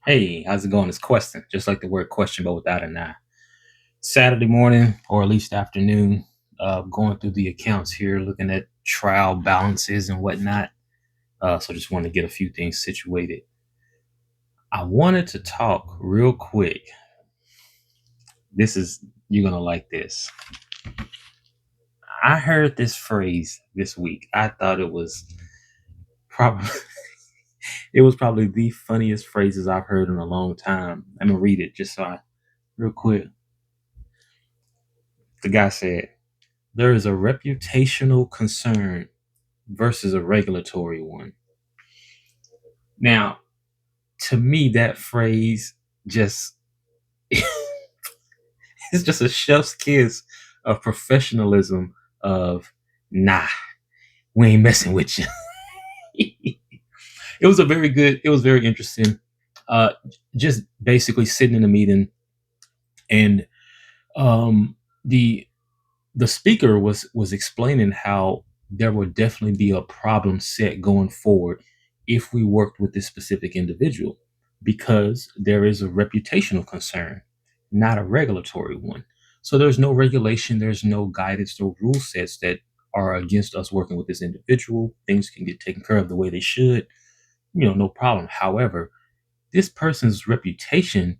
Hey, how's it going? It's question, just like the word question, but without an I. Saturday morning, or at least afternoon, going through the accounts here, looking at trial balances and whatnot. So just wanted to get a few things situated. I wanted to talk real quick. You're going to like this. I heard this phrase this week. I thought probably, it was probably the funniest phrases I've heard in a long time. I'm going to read it real quick. The guy said, there is a reputational concern versus a regulatory one. Now, to me, that phrase just it's just a chef's kiss of professionalism of nah, we ain't messing with you. It was very interesting. Uh just basically sitting in a meeting and um the the speaker was explaining how there would definitely be a problem set going forward if we worked with this specific individual because there is a reputational concern, not a regulatory one. So there's no regulation, there's no guidance, no rule sets that are against us working with this individual. Things can get taken care of the way they should, no problem. However, this person's reputation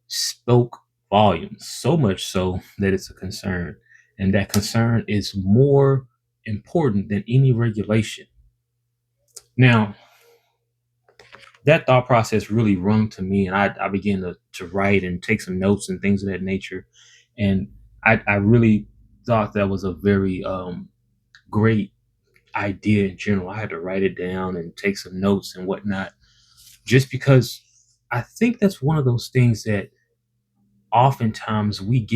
spoke volumes, so much so that it's a concern. And that concern is more important than any regulation. Now, that thought process really rung to me, and I began to write and take some notes and things of that nature. And I really thought that was a very great idea in general. I had to write it down and take some notes and whatnot, just because I think that's one of those things that oftentimes we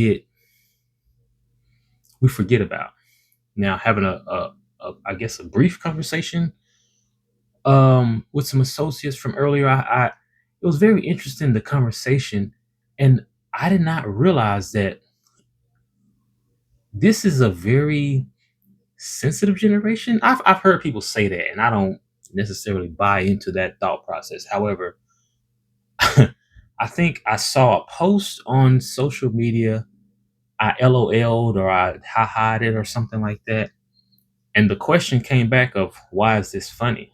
forget about. Now, having a I guess a brief conversation with some associates from earlier, I it was very interesting, the conversation, and I did not realize that this is a very sensitive generation. I've heard people say that, and I don't necessarily buy into that thought process. However, I think I saw a post on social media. I LOL'd or I ha-ha'd it or something like that. And the question came back of, why is this funny?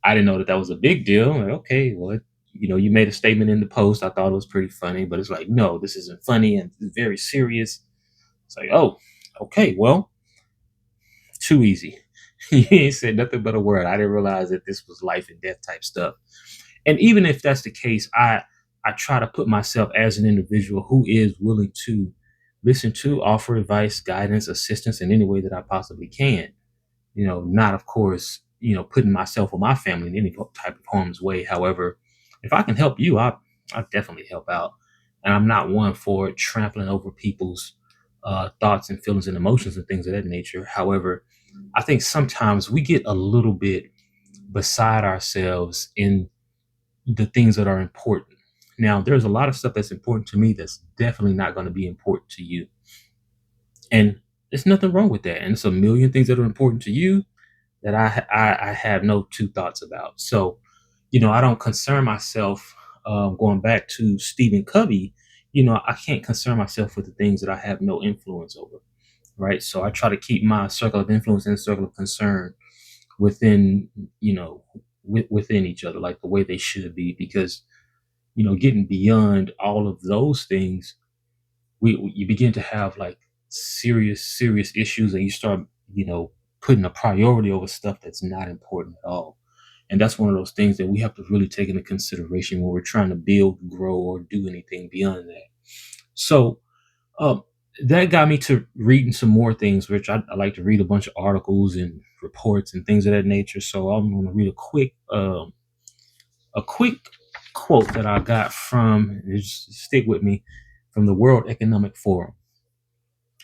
I didn't know that that was a big deal. I'm like, okay, well, you made a statement in the post. I thought it was pretty funny, but it's like, no, this isn't funny and it's very serious. It's like, oh, okay, well, too easy. You ain't said nothing but a word. I didn't realize that this was life and death type stuff. And even if that's the case, I try to put myself as an individual who is willing to listen to, offer advice, guidance, assistance in any way that I possibly can. Not of course, putting myself or my family in any type of harm's way. However, if I can help you, I definitely help out. And I'm not one for trampling over people's thoughts and feelings and emotions and things of that nature. However, I think sometimes we get a little bit beside ourselves in the things that are important. Now, there's a lot of stuff that's important to me that's definitely not going to be important to you. And there's nothing wrong with that. And it's a million things that are important to you that I have no two thoughts about. So, I don't concern myself. Going back to Stephen Covey, I can't concern myself with the things that I have no influence over, right? So I try to keep my circle of influence and circle of concern within, within each other, like the way they should be, because getting beyond all of those things, you begin to have like serious issues, and you start putting a priority over stuff that's not important at all. And that's one of those things that we have to really take into consideration when we're trying to build, grow, or do anything beyond that. So um, that got me to reading some more things, which I like to read a bunch of articles and reports and things of that nature. So I'm going to read a quick quote that I got from, just stick with me, from the World Economic Forum,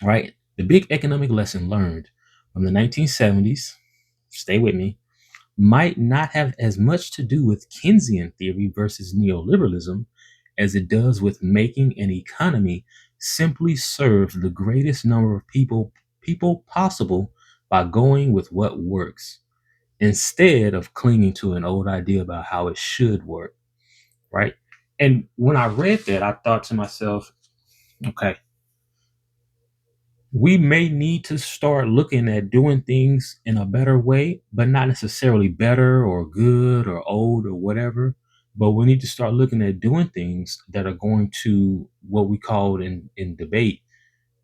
right? The big economic lesson learned from the 1970s, stay with me, might not have as much to do with Keynesian theory versus neoliberalism as it does with making an economy simply serve the greatest number of people possible by going with what works instead of clinging to an old idea about how it should work. right? And when I read that, I thought to myself, okay, we may need to start looking at doing things in a better way, but not necessarily better or good or old or whatever. But we need to start looking at doing things that are going to what we called in debate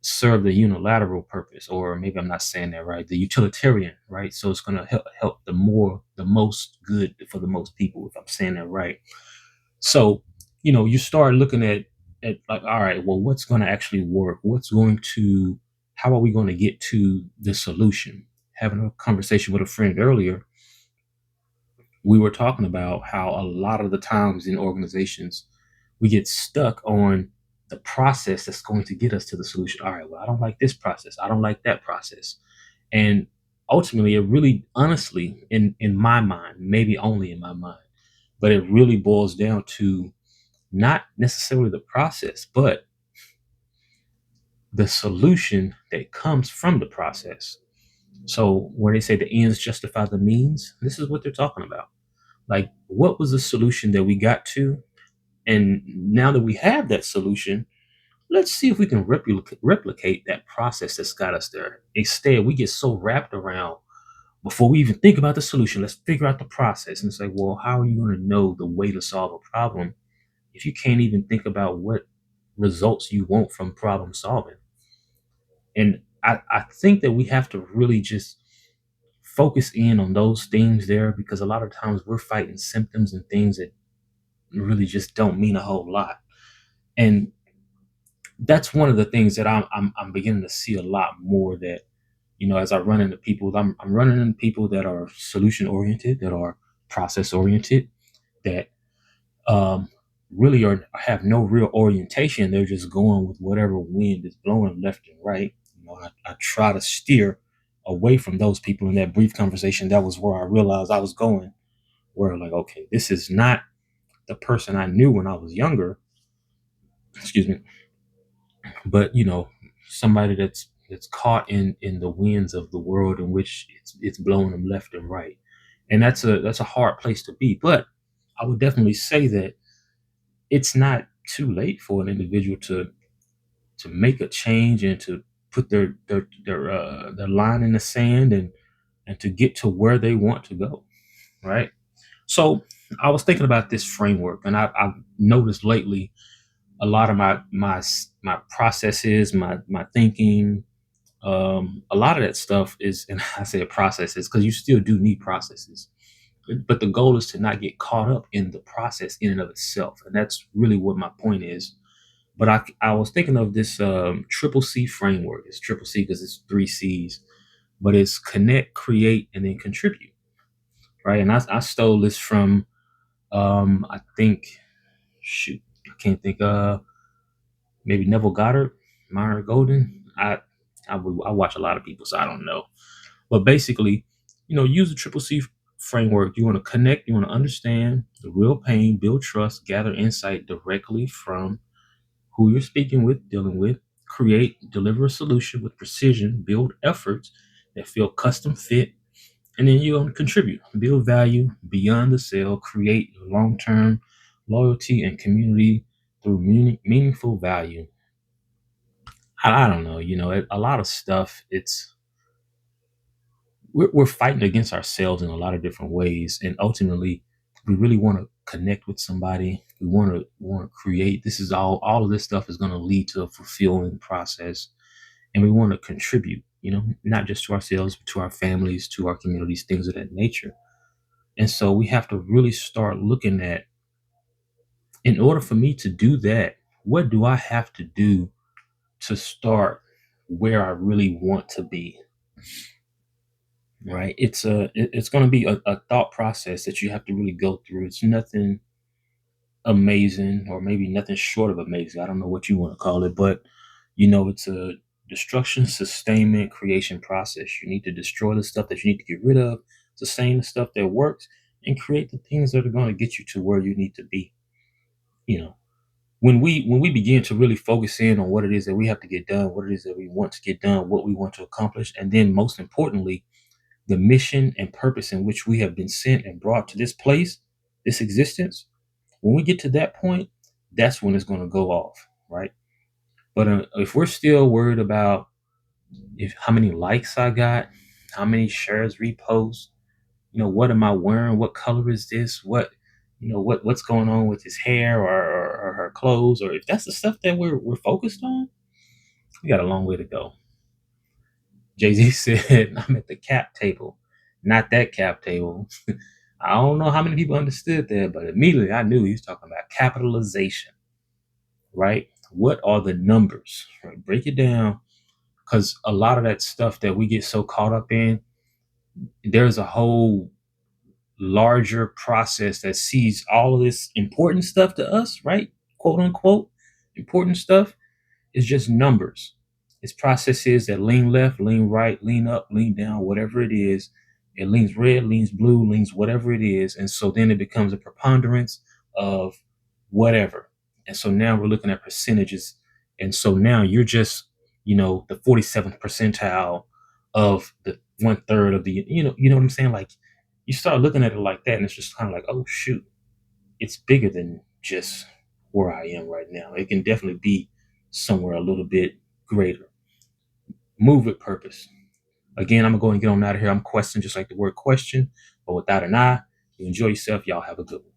serve the unilateral purpose, or maybe I'm not saying that right, the utilitarian, right? So it's going to help the most good for the most people, if I'm saying that right. So, you start looking at like, all right, well, what's going to actually work? How are we going to get to the solution? Having a conversation with a friend earlier, we were talking about how a lot of the times in organizations, we get stuck on the process that's going to get us to the solution. All right, well, I don't like this process. I don't like that process. And ultimately, it really, honestly, in my mind, maybe only in my mind, but it really boils down to not necessarily the process, but the solution that comes from the process. So when they say the ends justify the means, this is what they're talking about. Like, what was the solution that we got to? And now that we have that solution, let's see if we can replicate that process that's got us there. Instead, we get so wrapped around before we even think about the solution. Let's figure out the process and say, well, how are you going to know the way to solve a problem if you can't even think about what results you want from problem solving? And I think that we have to really just focus in on those things there, because a lot of times we're fighting symptoms and things that really just don't mean a whole lot. And that's one of the things that I'm beginning to see a lot more, that as I run into people, I'm running into people that are solution oriented, that are process oriented, that um, really have no real orientation. They're just going with whatever wind is blowing left and right. I try to steer away from those people. In that brief conversation, that was where I realized I was going. Where, like, okay, this is not the person I knew when I was younger. Excuse me, but somebody that's caught in the winds of the world, in which it's blowing them left and right, and that's a hard place to be. But I would definitely say that it's not too late for an individual to make a change and to put their line in the sand, and to get to where they want to go, right? So I was thinking about this framework, and I've noticed lately a lot of my processes, my thinking, a lot of that stuff is, and I say processes because you still do need processes, but the goal is to not get caught up in the process in and of itself, and that's really what my point is. But I was thinking of this triple C framework. It's triple C because it's three C's, but it's connect, create, and then contribute, right? And I stole this from I think, shoot, I can't think. Maybe Neville Goddard, Myron Golden. I watch a lot of people, so I don't know. But basically, use the triple C framework. You want to connect, you want to understand the real pain, build trust, gather insight directly from who you're speaking with, dealing with, create, deliver a solution with precision, build efforts that feel custom fit, and then you contribute, build value beyond the sale, create long term loyalty and community through meaningful value. I don't know, a lot of stuff. We're fighting against ourselves in a lot of different ways, and ultimately, we really want to connect with somebody. We want to create. This is all of this stuff is going to lead to a fulfilling process, and we want to contribute. Not just to ourselves, but to our families, to our communities, things of that nature. And so we have to really start looking at, in order for me to do that, what do I have to do to start where I really want to be? Right? It's going to be a thought process that you have to really go through. It's nothing amazing, or maybe nothing short of amazing. I don't know what you want to call it, but it's a destruction, sustainment, creation process. You need to destroy the stuff that you need to get rid of, sustain the stuff that works, and create the things that are going to get you to where you need to be. You know, when we begin to really focus in on what it is that we have to get done, what it is that we want to get done, what we want to accomplish, and then most importantly, the mission and purpose in which we have been sent and brought to this place, this existence. When we get to that point, that's when it's going to go off, right? But if we're still worried about if how many likes I got, how many shares, reposts, what am I wearing? What color is this? What's going on with his hair or her clothes? Or if that's the stuff that we're focused on, we got a long way to go. Jay-Z said, I'm at the cap table, not that cap table. I don't know how many people understood that, but immediately I knew he was talking about capitalization, right? What are the numbers? Right? Break it down, because a lot of that stuff that we get so caught up in, there's a whole larger process that sees all of this important stuff to us, right? Quote unquote, important stuff is just numbers. It's processes that lean left, lean right, lean up, lean down, whatever it is. It leans red, leans blue, leans whatever it is. And so then it becomes a preponderance of whatever. And so now we're looking at percentages. And so now you're just, the 47th percentile of the one third of the, what I'm saying? Like you start looking at it like that, and it's just kind of like, oh shoot, it's bigger than just where I am right now. It can definitely be somewhere a little bit greater. Move with purpose. Again, I'm gonna go and get on out of here. I'm questioning just like the word question, but without an I. You enjoy yourself. Y'all have a good one.